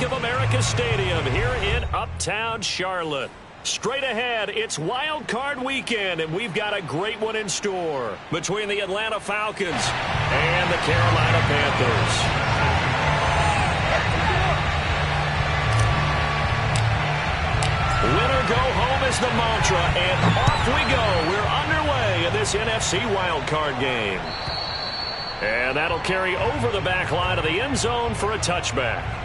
of America Stadium here in Uptown Charlotte. Straight ahead, it's Wild Card Weekend, and we've got a great one in store between the Atlanta Falcons and the Carolina Panthers. Winner go home is the mantra, and off we go. We're underway in this NFC Wild Card game. And that'll carry over the back line of the end zone for a touchback.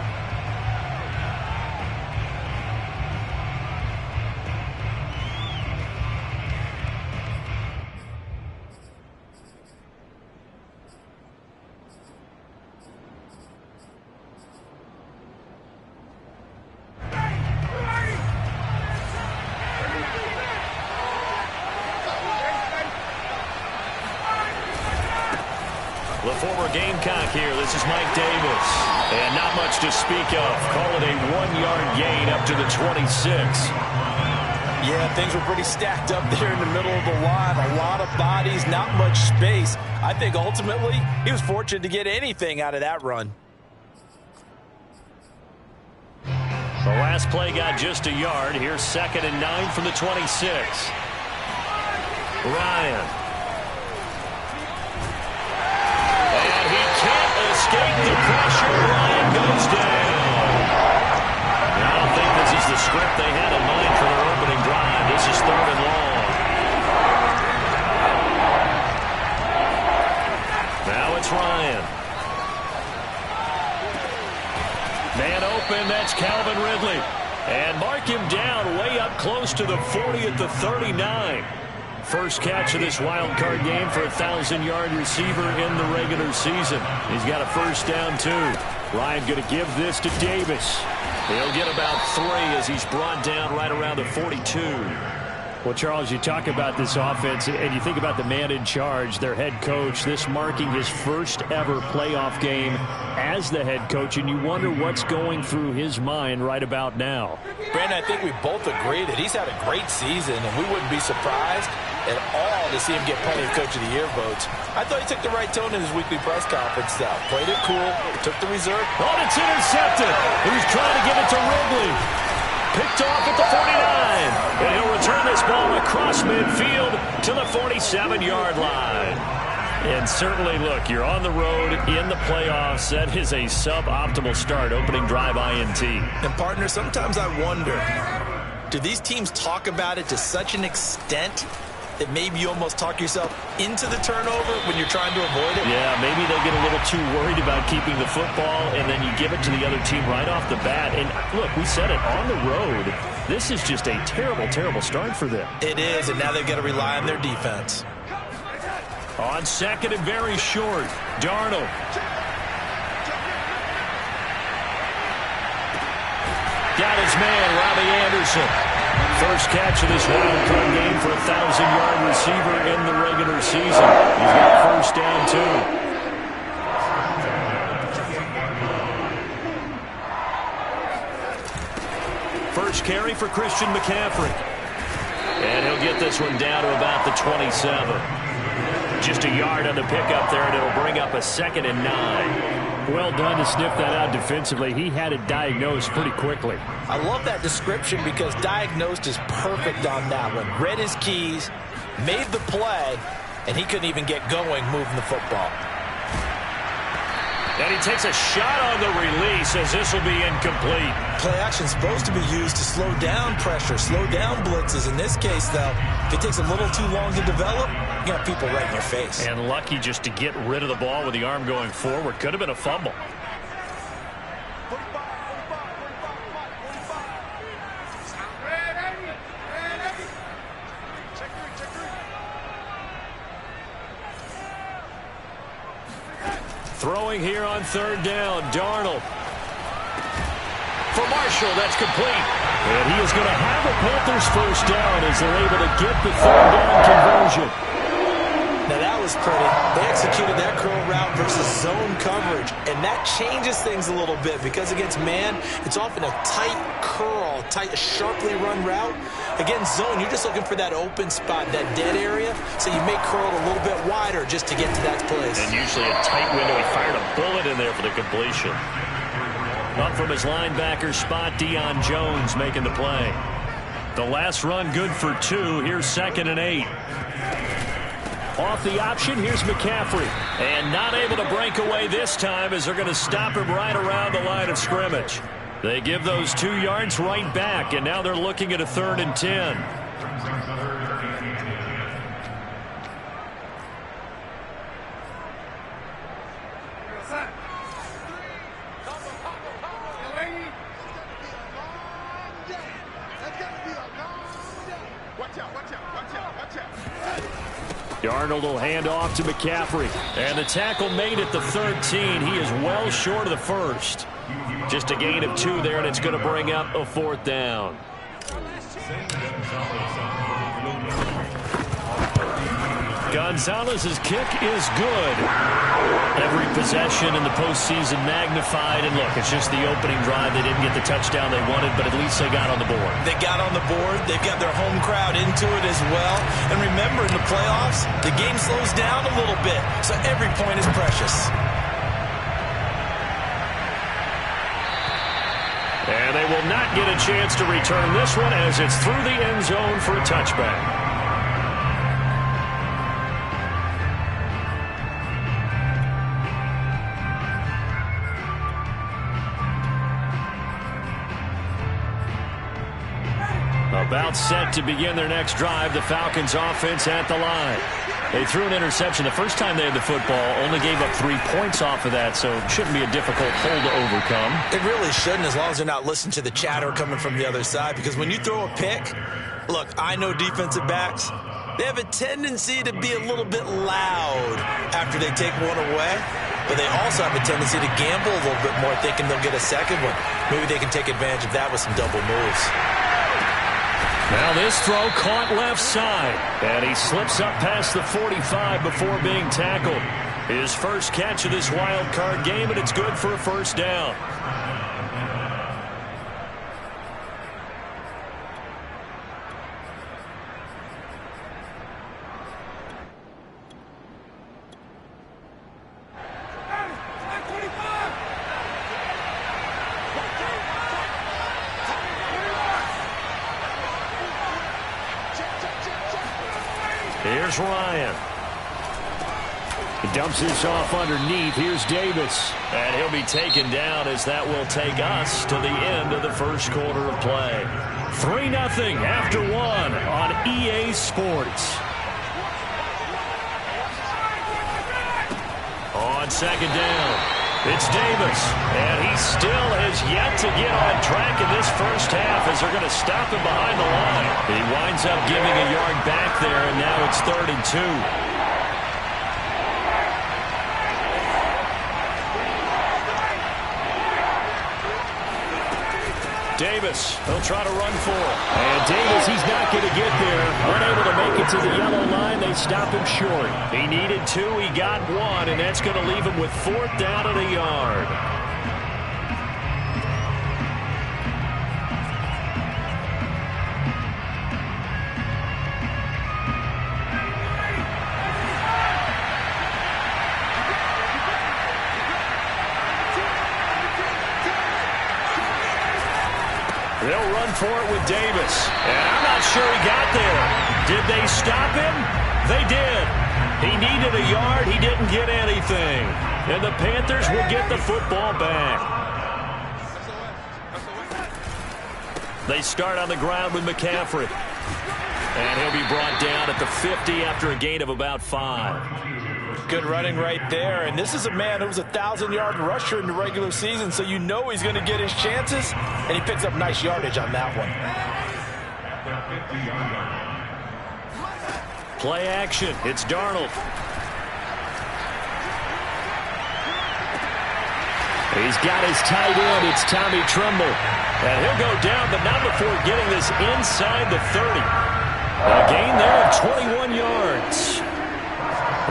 The former Gamecock here. This is Mike Davis. And not much to speak of. Call it a 1-yard gain up to the 26. Yeah, things were pretty stacked up there in the middle of the line. A lot of bodies, not much space. I think ultimately he was fortunate to get anything out of that run. The last play got just a yard. Here's 2nd and 9 from the 26. Ryan. Escape the pressure. Ryan goes down. I don't think this is the script they had in mind for their opening drive. This is 3rd and long. Now it's Ryan. Man open, that's Calvin Ridley. And mark him down way up close to the 40 at the 39. First catch of this wild card game for a 1,000-yard receiver in the regular season. He's got a first down, too. Ryan going to give this to Davis. He'll get about 3 as he's brought down right around the 42. Well, Charles, you talk about this offense, and you think about the man in charge, their head coach, this marking his first ever playoff game as the head coach, and you wonder what's going through his mind right about now. Brandon, I think we both agree that he's had a great season, and we wouldn't be surprised at all to see him get plenty of Coach of the Year votes. I thought he took the right tone in his weekly press conference, though. Played it cool, took the reserve. Oh, it's intercepted. He was trying to give it to Ridley. Picked off at the 49. And he'll return this ball across midfield to the 47-yard line. And certainly, look, you're on the road in the playoffs. That is a suboptimal start, opening drive INT. And, partner, sometimes I wonder, do these teams talk about it to such an extent that maybe you almost talk yourself into the turnover when you're trying to avoid it? Yeah, maybe they get a little too worried about keeping the football, and then you give it to the other team right off the bat. And, look, we said it, on the road, this is just a terrible, terrible start for them. It is, and now they've got to rely on their defense. On 2nd and very short, Darnold. Got his man, Robbie Anderson. First catch of this wild card game for a 1,000-yard receiver in the regular season. He's got first down, too. First carry for Christian McCaffrey. And he'll get this one down to about the 27. Just a yard on the pickup there, and it'll bring up a 2nd and 9. Well done to sniff that out defensively. He had it diagnosed pretty quickly. I love that description because diagnosed is perfect on that one. Read his keys, made the play, and he couldn't even get going moving the football. And he takes a shot on the release as this will be incomplete. Play action is supposed to be used to slow down pressure, slow down blitzes. In this case, though, if it takes a little too long to develop, you got people right in your face. And lucky just to get rid of the ball with the arm going forward. Could have been a fumble. Throwing here on 3rd down, Darnold. For Marshall, that's complete. And he is going to have a Panthers first down as they're able to get the 3rd down conversion. Now that was pretty. They executed that curl route versus zone coverage, and that changes things a little bit because against man, it's often a tight curl, tight, sharply run route. Against zone, you're just looking for that open spot, that dead area, so you may curl it a little bit wider just to get to that place. And usually a tight window. He fired a bullet in there for the completion. Up from his linebacker spot, Deion Jones making the play. The last run good for 2. Here's 2nd and 8. Off the option, here's McCaffrey. And not able to break away this time as they're going to stop him right around the line of scrimmage. They give those 2 yards right back, and now they're looking at a 3rd and 10. Darnold will hand off to McCaffrey. And the tackle made at the 13. He is well short of the first. Just a gain of 2 there, and it's going to bring up a 4th down. Gonzalez's kick is good. Every possession in the postseason magnified. And look, it's just the opening drive. They didn't get the touchdown they wanted, but at least they got on the board. They got on the board. They've got their home crowd into it as well. And remember, in the playoffs, the game slows down a little bit, so every point is precious. And they will not get a chance to return this one as it's through the end zone for a touchback. About set to begin their next drive, the Falcons offense at the line. They threw an interception the first time they had the football, only gave up 3 points off of that, so it shouldn't be a difficult hole to overcome. It really shouldn't, as long as they're not listening to the chatter coming from the other side, because when you throw a pick, look, I know defensive backs, they have a tendency to be a little bit loud after they take one away, but they also have a tendency to gamble a little bit more, thinking they'll get a second one. Maybe they can take advantage of that with some double moves. Now this throw caught left side, and he slips up past the 45 before being tackled. His first catch of this wild card game, and it's good for a 1st down. Here's Ryan. He dumps this off underneath. Here's Davis. And he'll be taken down as that will take us to the end of the first quarter of play. 3-0 after 1 on EA Sports. On 2nd down, it's Davis. And he still has yet to get on track in this first half as they're going to stop him behind the line. He winds up giving a yard back there, and now it's 3rd and 2. Davis, he'll try to run for it. And Davis, he's not going to get there. Unable to make it to the yellow line. They stop him short. He needed 2. He got 1, and that's going to leave him with 4th down and a yard. They'll run for it with Davis. And I'm not sure he got there. Did they stop him? They did. He needed a yard. He didn't get anything. And the Panthers will get the football back. They start on the ground with McCaffrey. And he'll be brought down at the 50 after a gain of about 5. Good running right there, and this is a man who was a 1,000-yard rusher in the regular season, so you know he's going to get his chances, and he picks up nice yardage on that one. Play action. It's Darnold. He's got his tight end. It's Tommy Tremble. And he'll go down, but not before getting this inside the 30. A gain there of 21 yards.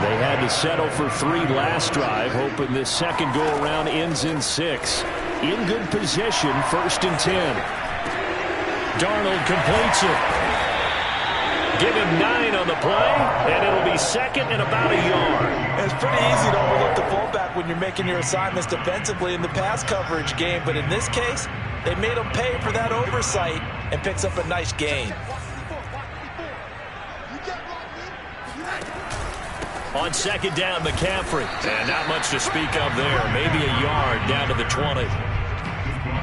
They had to settle for 3 last drive, hoping this second go-around ends in 6. In good position, 1st and 10. Darnold completes it. Give him 9 on the play, and it'll be second and about a yard. It's pretty easy to overlook the fullback when you're making your assignments defensively in the pass coverage game, but in this case, they made him pay for that oversight and picks up a nice gain. On second down, McCaffrey. And not much to speak of there. Maybe a yard down to the 20.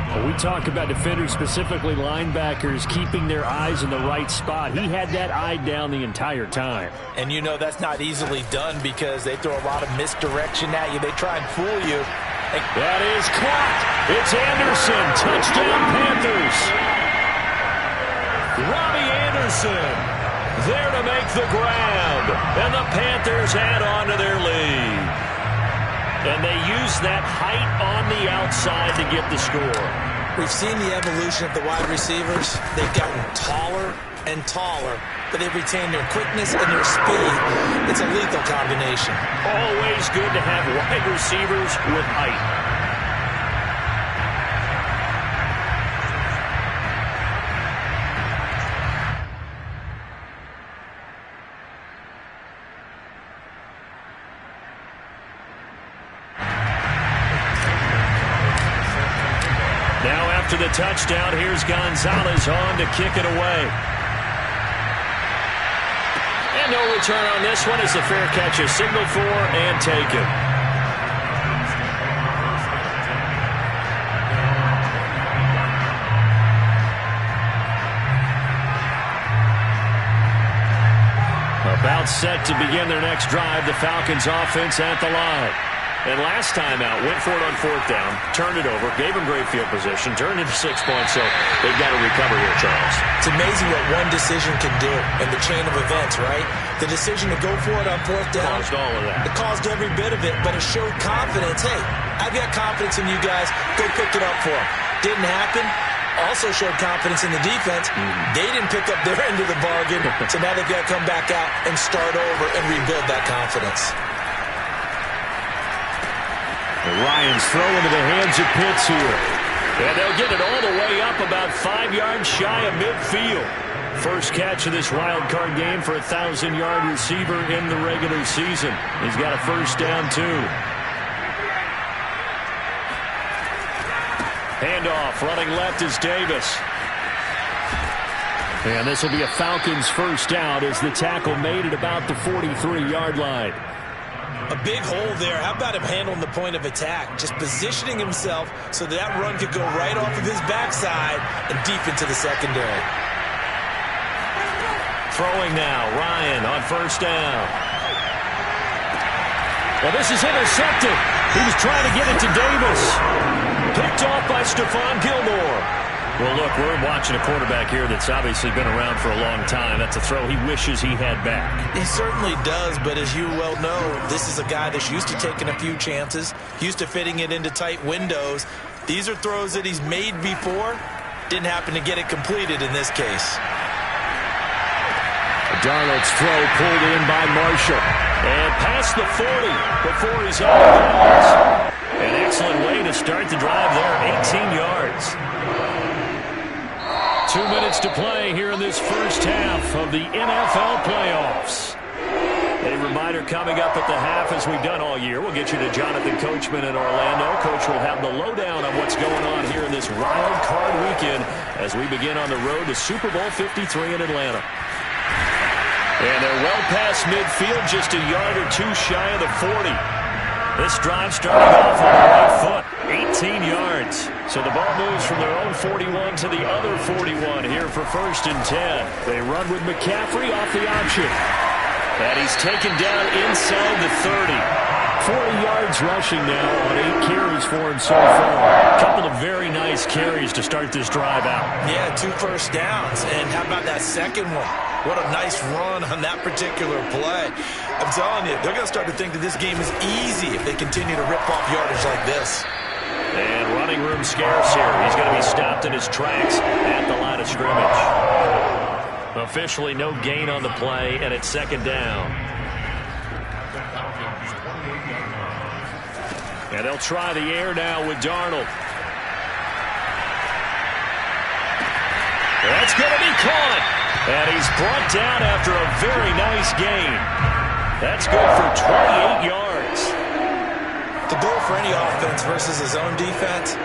Well, we talk about defenders, specifically linebackers, keeping their eyes in the right spot. He had that eye down the entire time. And you know that's not easily done because they throw a lot of misdirection at you. They try and fool you. That is caught. It's Anderson. Touchdown, Panthers. Robbie Anderson there to make the grab. And the Panthers add on to their lead. And they use that height on the outside to get the score. We've seen the evolution of the wide receivers. They've gotten taller and taller, but they've retained their quickness and their speed. It's a lethal combination. Always good to have wide receivers with height. After the touchdown, here's Gonzalez on to kick it away. And no return on this one as the fair catch is signaled for and taken. About set to begin their next drive, the Falcons offense at the line. And last time out, went for it on fourth down, turned it over, gave them great field position, turned into 6 points, so they've got to recover here, Charles. It's amazing what one decision can do in the chain of events, right? The decision to go for it on fourth down. Caused all of that. It caused every bit of it, but it showed confidence. Hey, I've got confidence in you guys. Go pick it up for them. Didn't happen. Also showed confidence in the defense. They didn't pick up their end of the bargain, so now they've got to come back out and start over and rebuild that confidence. Ryan's throw into the hands of Pitts here. And they'll get it all the way up about 5 yards shy of midfield. First catch of this wild card game for a 1,000-yard receiver in the regular season. He's got a first down, too. Handoff, running left is Davis. And this will be a Falcons first down as the tackle made at about the 43-yard line. A big hole there. How about him handling the point of attack? Just positioning himself so that run could go right off of his backside and deep into the secondary. Throwing now, Ryan on first down. Well, this is intercepted. He was trying to get it to Davis. Picked off by Stephon Gilmore. Well, look, we're watching a quarterback here that's obviously been around for a long time. That's a throw he wishes he had back. He certainly does, but as you well know, this is a guy that's used to taking a few chances, used to fitting it into tight windows. These are throws that he's made before. Didn't happen to get it completed in this case. Darnold's throw pulled in by Marshall. And past the 40 before he's out of bounds. An excellent way to start the drive there, 18 yards. 2 minutes to play here in this first half of the NFL playoffs. A reminder coming up at the half, as we've done all year. We'll get you to Jonathan Coachman in Orlando. Coach will have the lowdown on what's going on here in this wild card weekend as we begin on the road to Super Bowl 53 in Atlanta. And they're well past midfield, just a yard or two shy of the 40. This drive starting off on the right foot, 18 yards. So the ball moves from their own 41 to the other 41 here for first and 10. They run with McCaffrey off the option. And he's taken down inside the 30. 40 yards rushing now on 8 carries for him so far. A couple of very nice carries to start this drive out. Yeah, 2 first downs. And how about that second one? What a nice run on that particular play. I'm telling you, they're going to start to think that this game is easy if they continue to rip off yardage like this. And running room scarce here. He's going to be stopped in his tracks at the line of scrimmage. Officially no gain on the play, and it's second down. And they'll try the air now with Darnold. That's going to be caught. And he's brought down after a very nice gain. That's good for 28 yards. The goal for any offense versus his own defense,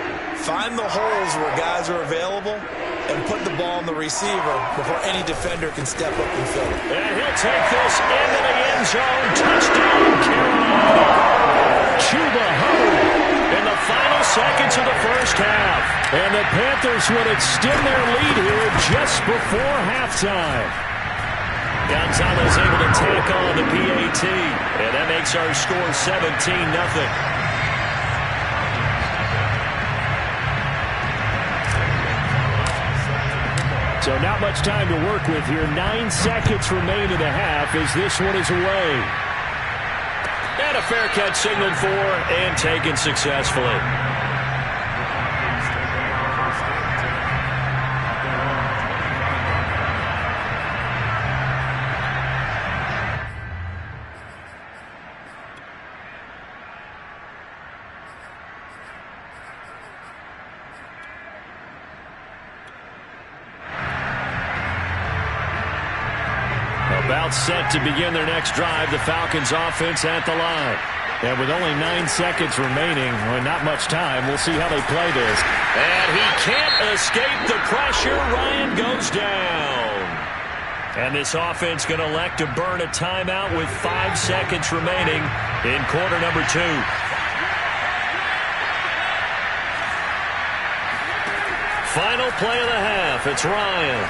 find the holes where guys are available and put the ball in the receiver before any defender can step up and fill it. And he'll take this into the end zone. Touchdown, Carolina. Chuba Hubbard in the final seconds of the first half. And the Panthers would extend their lead here just before halftime. Gonzalez able to tack on the PAT. And that makes our score 17-0. So not much time to work with here. 9 seconds remain in the half as this one is away. And a fair catch signaled for and taken successfully. About set to begin their next drive, the Falcons offense at the line. And with only 9 seconds remaining, well, not much time, we'll see how they play this. And he can't escape the pressure. Ryan goes down. And this offense going to elect to burn a timeout with 5 seconds remaining in quarter number 2. Final play of the half. It's Ryan.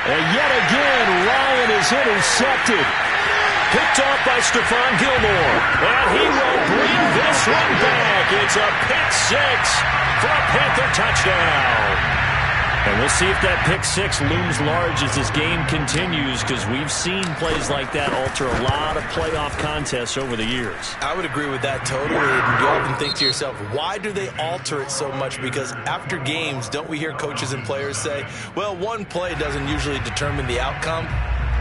And yet again, Ryan is intercepted. Picked off by Stephon Gilmore. And he will bring this one back. It's a pick six for a Panther touchdown. And we'll see if that pick six looms large as this game continues, because we've seen plays like that alter a lot of playoff contests over the years. I would agree with that totally. And you often think to yourself, why do they alter it so much? Because after games, don't we hear coaches and players say, well, one play doesn't usually determine the outcome?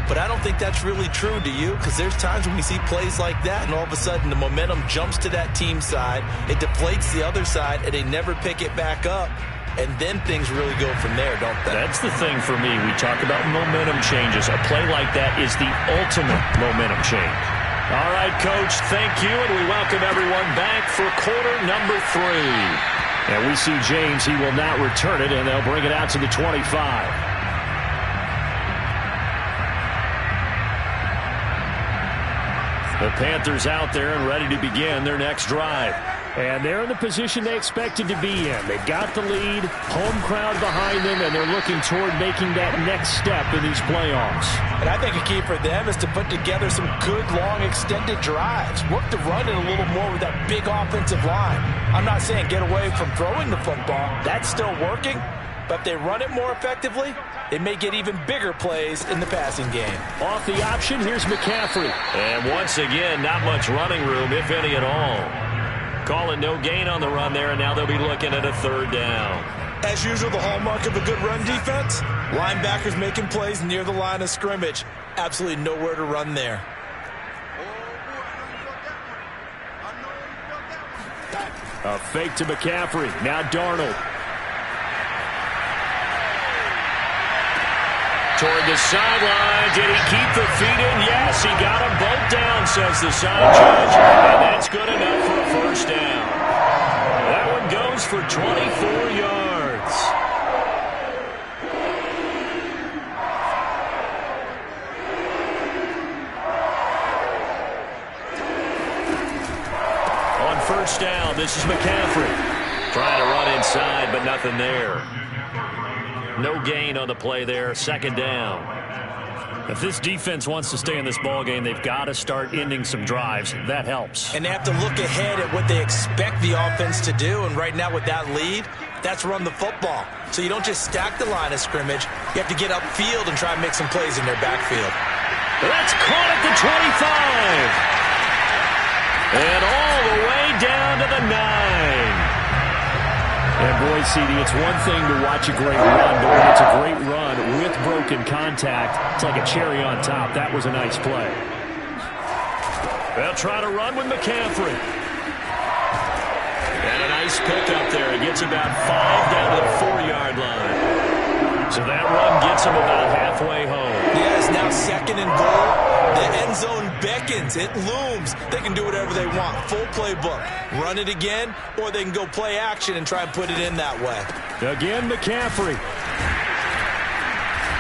But I don't think that's really true, do you? Because there's times when we see plays like that, and all of a sudden the momentum jumps to that team side, it deflates the other side, and they never pick it back up. And then things really go from there, don't they? That's the thing for me. We talk about momentum changes. A play like that is the ultimate momentum change. All right, Coach, thank you, and we welcome everyone back for quarter number 3. And we see James. He will not return it, and they'll bring it out to the 25. The Panthers out there and ready to begin their next drive. And they're in the position they expected to be in. They've got the lead, home crowd behind them, and they're looking toward making that next step in these playoffs. And I think a key for them is to put together some good, long, extended drives. Work the run in a little more with that big offensive line. I'm not saying get away from throwing the football. That's still working. But if they run it more effectively, they may get even bigger plays in the passing game. Off the option, here's McCaffrey. And once again, not much running room, if any at all. Calling no gain on the run there, and now they'll be looking at a 3rd down. As usual, the hallmark of a good run defense, linebackers making plays near the line of scrimmage. Absolutely nowhere to run there. A fake to McCaffrey. Now Darnold. Toward the sideline. Did he keep the feet in? Yes, he got them both down, says the side judge. And that's good enough for a 1st down. That one goes for 24 yards. On 1st down, this is McCaffrey. Trying to run inside, but nothing there. No gain on the play there. 2nd down. If this defense wants to stay in this ballgame, they've got to start ending some drives. That helps. And they have to look ahead at what they expect the offense to do. And right now with that lead, that's run the football. So you don't just stack the line of scrimmage. You have to get upfield and try and make some plays in their backfield. That's caught at the 25. And all the way down to the 9. And boy, CD, it's one thing to watch a great run, but when it's a great run with broken contact, it's like a cherry on top. That was a nice play. They'll try to run with McCaffrey. And a nice pickup there. He gets about 5 down to the 4-yard line. So that run gets him about halfway home. Yeah, it's now 2nd and goal. The end zone beckons. It looms. They can do whatever they want. Full playbook. Run it again, or they can go play action and try and put it in that way. Again, McCaffrey.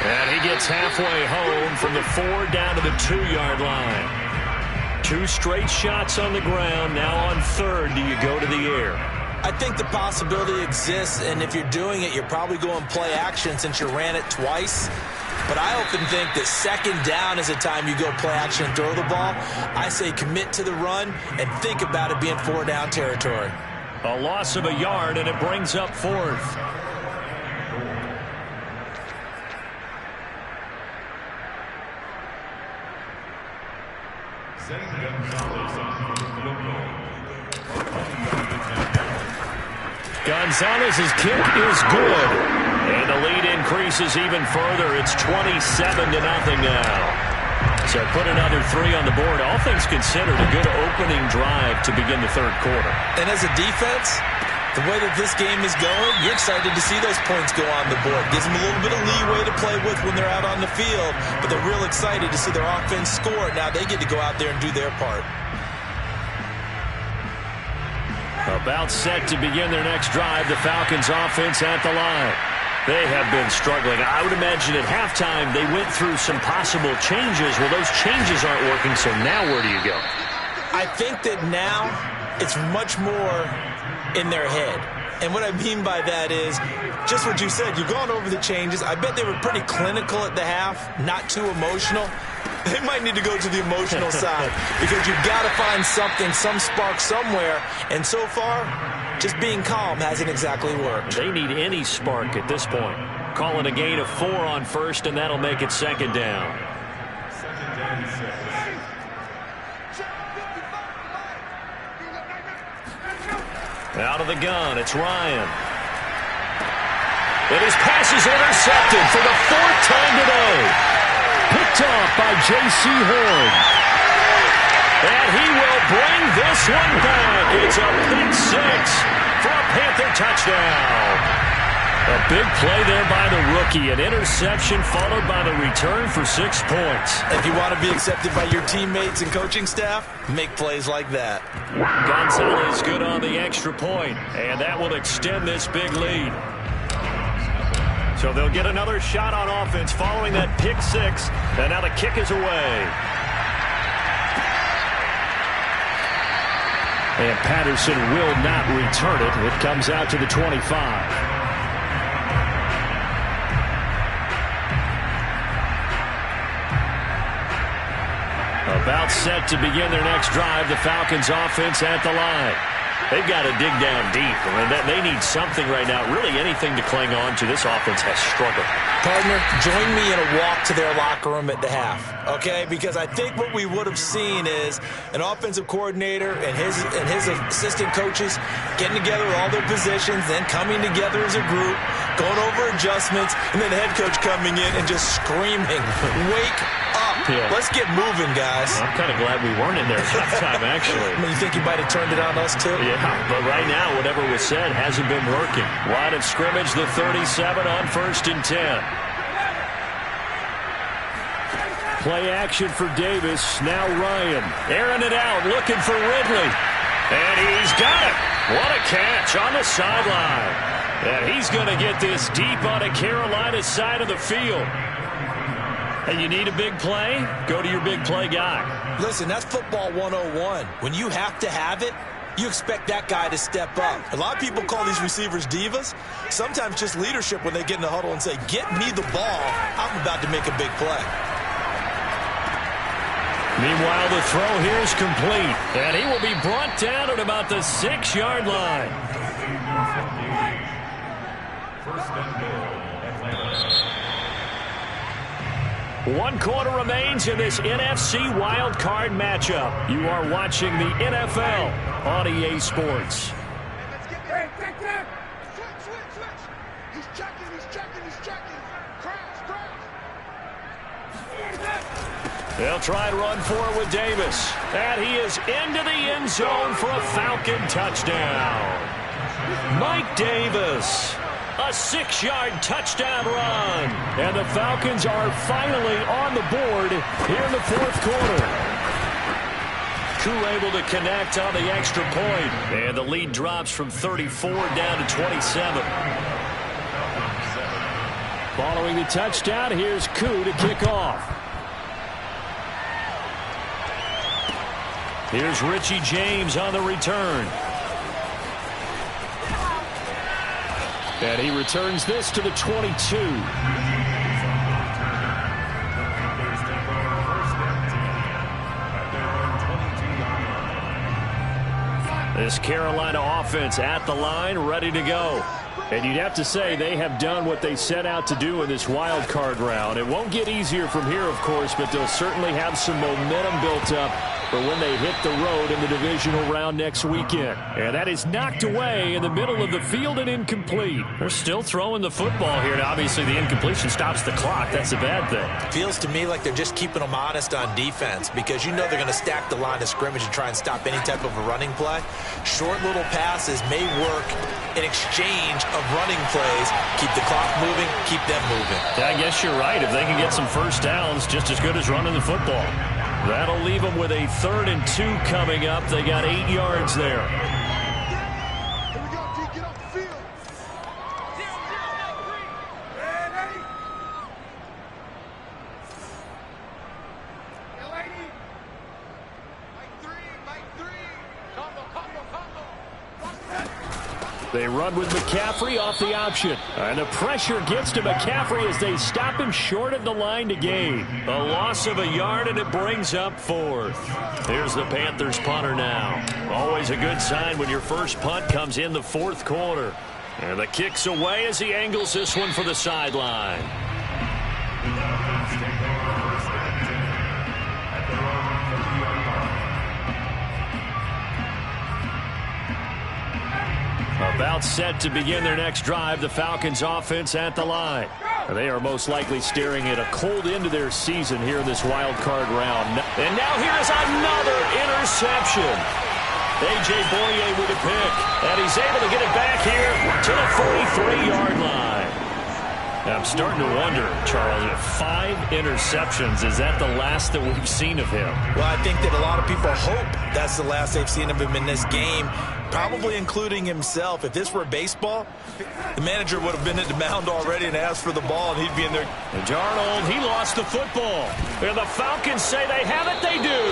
And he gets halfway home from the 4 down to the 2-yard line. 2 straight shots on the ground. Now on 3rd, do you go to the air? I think the possibility exists, and if you're doing it, you're probably going play action since you ran it twice. But I often think that 2nd down is the time you go play action and throw the ball. I say commit to the run and think about it being 4-down territory. A loss of a yard, and it brings up 4th. Gonzalez's kick is good. And the lead increases even further. It's 27-0 now. So put another 3 on the board. All things considered, a good opening drive to begin the 3rd quarter. And as a defense, the way that this game is going, you're excited to see those points go on the board. Gives them a little bit of leeway to play with when they're out on the field. But they're real excited to see their offense score. Now they get to go out there and do their part. About set to begin their next drive, the Falcons offense at the line. They have been struggling. I would imagine at halftime they went through some possible changes. Well, those changes aren't working, so now where do you go? I think that now it's much more in their head. And what I mean by that is just what you said. You've gone over the changes. I bet they were pretty clinical at the half, not too emotional. They might need to go to the emotional side because you've got to find something, some spark somewhere. And so far, just being calm hasn't exactly worked. They need any spark at this point. Calling a gain of 4 on 1st, and that'll make it 2nd down. Out of the gun, it's Ryan. And his pass is intercepted for the 4th time today. Picked off by J.C. Horn. And he will bring this one back. It's a pick 6 for a Panther touchdown. A big play there by the rookie. An interception followed by the return for 6 points. If you want to be accepted by your teammates and coaching staff, make plays like that. Gonzalez good on the extra point, and that will extend this big lead. So they'll get another shot on offense following that pick 6, and now the kick is away. And Patterson will not return it. It comes out to the 25. About set to begin their next drive, the Falcons offense at the line. They've got to dig down deep. I mean, they need something right now. Really anything to cling on to. This offense has struggled. Partner, join me in a walk to their locker room at the half, okay? Because I think what we would have seen is an offensive coordinator and his assistant coaches getting together all their positions, then coming together as a group, going over adjustments, and then the head coach coming in and just screaming, wake up. Yeah. Let's get moving, guys. I'm kind of glad we weren't in there at halftime, actually. I mean, you think you might have turned it on us, too? Yeah, but right now, whatever was said hasn't been working. Line of scrimmage, the 37 on 1st and 10. Play action for Davis. Now Ryan. Airing it out, looking for Ridley. And he's got it. What a catch on the sideline. And he's going to get this deep on a Carolina side of the field. And you need a big play? Go to your big play guy. Listen, that's football 101. When you have to have it, you expect that guy to step up. A lot of people call these receivers divas. Sometimes just leadership when they get in the huddle and say, get me the ball. I'm about to make a big play. Meanwhile, the throw here is complete. And he will be brought down at about the 6-yard line. First and goal. 1 quarter remains in this NFC wildcard matchup. You are watching the NFL on EA Sports. They'll try and run for it with Davis. And he is into the end zone for a Falcon touchdown. Mike Davis. A 6-yard touchdown run. And the Falcons are finally on the board here in the fourth quarter. Koo able to connect on the extra point. And the lead drops from 34 down to 27. Following the touchdown, here's Koo to kick off. Here's Richie James on the return. And he returns this to the 22. This Carolina offense at the line, ready to go. And you'd have to say they have done what they set out to do in this wild card round. It won't get easier from here, of course, but they'll certainly have some momentum built up for when they hit the road in the divisional round next weekend. And that is knocked away in the middle of the field and incomplete. They're still throwing the football here, and obviously the incompletion stops the clock. That's a bad thing. Feels to me like they're just keeping them honest on defense because you know they're going to stack the line of scrimmage and try and stop any type of a running play. Short little passes may work in exchange of running plays. Keep the clock moving, keep them moving. Yeah, I guess you're right. If they can get some first downs, just as good as running the football. That'll leave them with a 3rd and 2 coming up. They got 8 yards there. Here we go, D. Get off the field. Ready? Hey, lady. Mike 3. Combo. They run with McCaffrey off the option. And the pressure gets to McCaffrey as they stop him short of the line to gain. A loss of a yard, and it brings up 4th. Here's the Panthers punter now. Always a good sign when your first punt comes in the 4th quarter. And the kick's away as he angles this one for the sideline. About set to begin their next drive, the Falcons offense at the line. They are most likely staring at a cold end to their season here in this wild card round. And now here's another interception. A.J. Boye with a pick. And he's able to get it back here to the 43-yard line. I'm starting to wonder, Charles, if 5 interceptions, is that the last that we've seen of him? Well, I think that a lot of people hope that's the last they've seen of him in this game, probably including himself. If this were baseball, the manager would have been at the mound already and asked for the ball, and he'd be in there. And Darnold, he lost the football. And the Falcons say they have it, they do.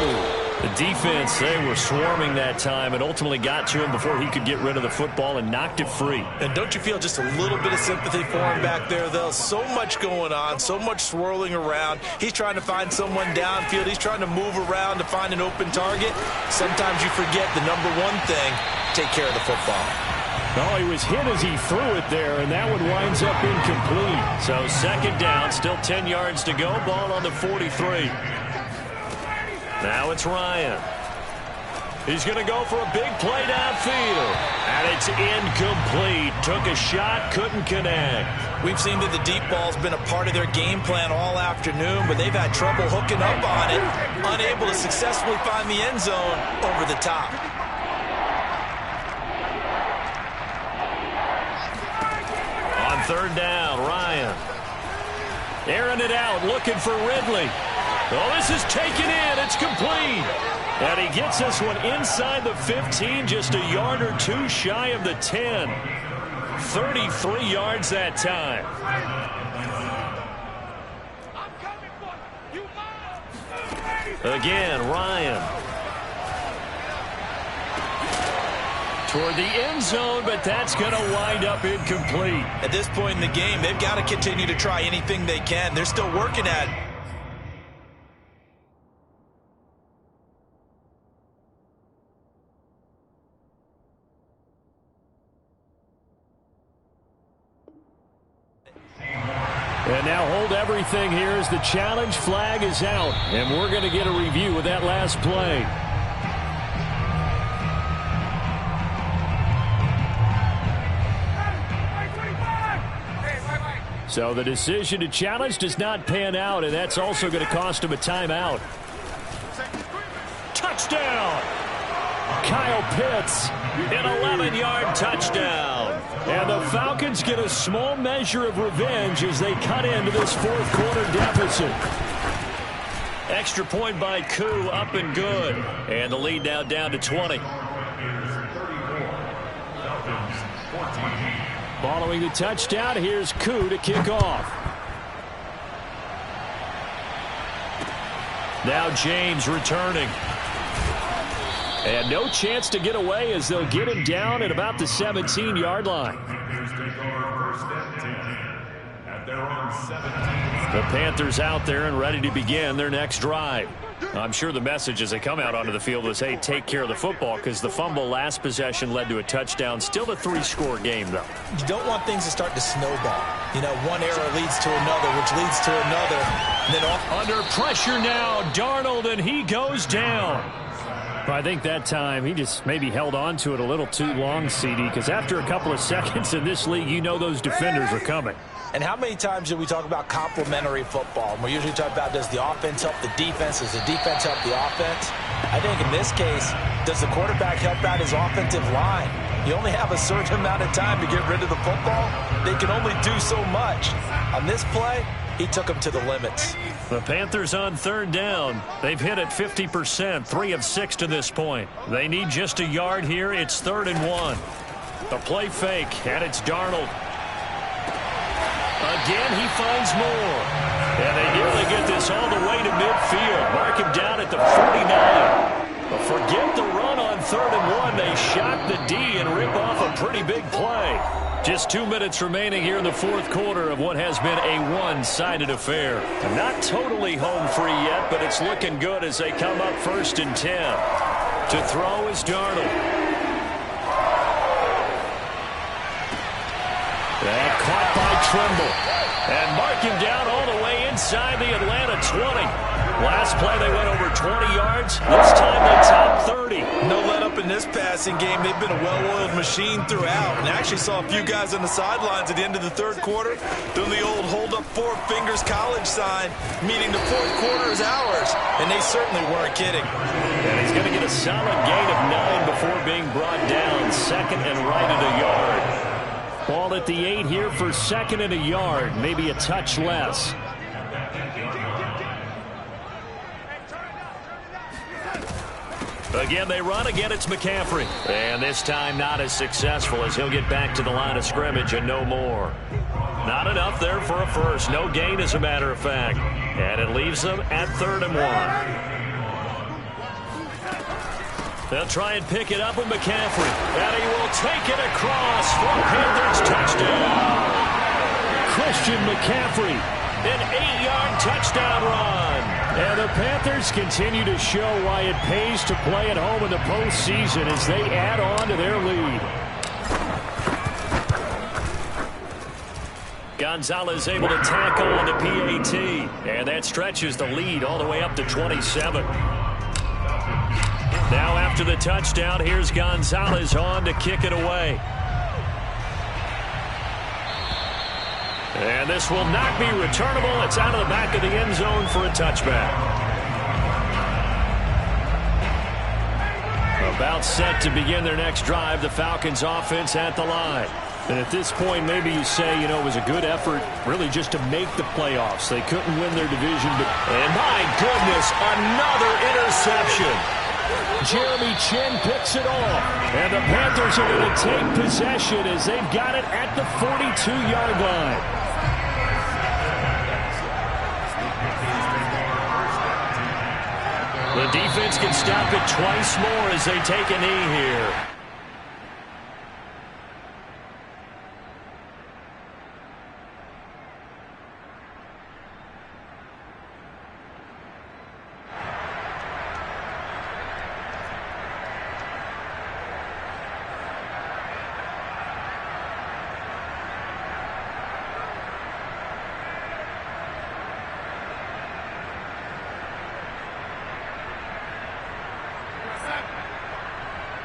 The defense, they were swarming that time and ultimately got to him before he could get rid of the football and knocked it free. And don't you feel just a little bit of sympathy for him back there, though? So much going on, so much swirling around. He's trying to find someone downfield. He's trying to move around to find an open target. Sometimes you forget the number one thing, take care of the football. No, he was hit as he threw it there, and that one winds up incomplete. So 2nd down, still 10 yards to go. Ball on the 43. Now it's Ryan. He's going to go for a big play downfield. And it's incomplete. Took a shot, couldn't connect. We've seen that the deep ball's been a part of their game plan all afternoon, but they've had trouble hooking up on it, unable to successfully find the end zone over the top. On 3rd down, Ryan. Airing it out, looking for Ridley. Oh, this is taken in. It's complete. And he gets this one inside the 15, just a yard or 2 shy of the 10. 33 yards that time. Again, Ryan. Toward the end zone, but that's going to wind up incomplete. At this point in the game, they've got to continue to try anything they can. They're still working at it. And now hold everything here as the challenge flag is out. And we're going to get a review of that last play. So the decision to challenge does not pan out, and that's also going to cost him a timeout. Touchdown! Kyle Pitts. An 11-yard touchdown. And the Falcons get a small measure of revenge as they cut into this fourth quarter deficit. Extra point by Koo, up and good. And the lead now down to 20. Following the touchdown, here's Koo to kick off. Now James returning. And no chance to get away as they'll get him down at about the 17-yard line. The Panthers out there and ready to begin their next drive. I'm sure the message as they come out onto the field was, hey, take care of the football, because the fumble last possession led to a touchdown. Still a 3-score game, though. You don't want things to start to snowball. You know, one error leads to another, which leads to another. And then under pressure now, Darnold, and he goes down. I think that time he just maybe held on to it a little too long, CD, because after a couple of seconds in this league, you know those defenders are coming. And how many times do we talk about complementary football? We usually talk about, does the offense help the defense? Does the defense help the offense? I think in this case, does the quarterback help out his offensive line? You only have a certain amount of time to get rid of the football. They can only do so much. On this play, he took them to the limits. The Panthers on third down. They've hit it 50%, 3 of 6 to this point. They need just a yard here. It's 3rd and 1. The play fake, and it's Darnold. Again, he finds more. And they nearly get this all the way to midfield. Mark him down at the 49. But forget the run on 3rd and 1. They shot the D and rip off a pretty big play. Just 2 minutes remaining here in the fourth quarter of what has been a one-sided affair. Not totally home free yet, but it's looking good as they come up 1st and 10. To throw is Darnold. And caught by Trimble. And mark him down all the way inside the Atlanta 20. Last play they went over 20 yards. This time they top 30. No let up in this passing game. They've been a well-oiled machine throughout. And I actually saw a few guys on the sidelines at the end of the third quarter doing the old hold up 4 fingers college sign, meaning the fourth quarter is ours. And they certainly weren't kidding. And he's going to get a solid gain of 9 before being brought down. 2nd and right at a yard. Ball at the 8 here for 2nd and a yard, maybe a touch less. Again, they run. Again, it's McCaffrey. And this time not as successful as he'll get back to the line of scrimmage and no more. Not enough there for a first. No gain, as a matter of fact. And it leaves them at 3rd and 1. They'll try and pick it up with McCaffrey. And he will take it across for Panthers touchdown. Christian McCaffrey. An 8-yard touchdown run. And the Panthers continue to show why it pays to play at home in the postseason as they add on to their lead. Gonzalez able to tack on the PAT. And that stretches the lead all the way up to 27. Now after the touchdown, here's Gonzalez on to kick it away. And this will not be returnable. It's out of the back of the end zone for a touchback. About set to begin their next drive. The Falcons offense at the line. And at this point, maybe you say, you know, it was a good effort really just to make the playoffs. They couldn't win their division. And my goodness, another interception. Jeremy Chinn picks it off. And the Panthers are going to take possession as they've got it at the 42-yard line. The defense can stop it twice more as they take a knee here.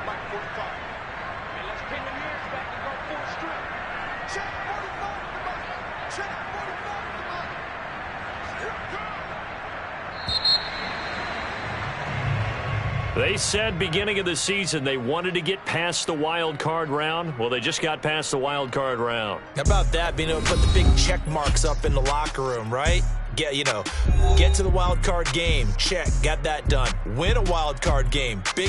Like 45. They said beginning of the season they wanted to get past the wild card round. Well, they just got past the wild card round. How about that, being able to put the big check marks up in the locker room, right? Get to the wild card game. Check. Got that done. Win a wild card game. Big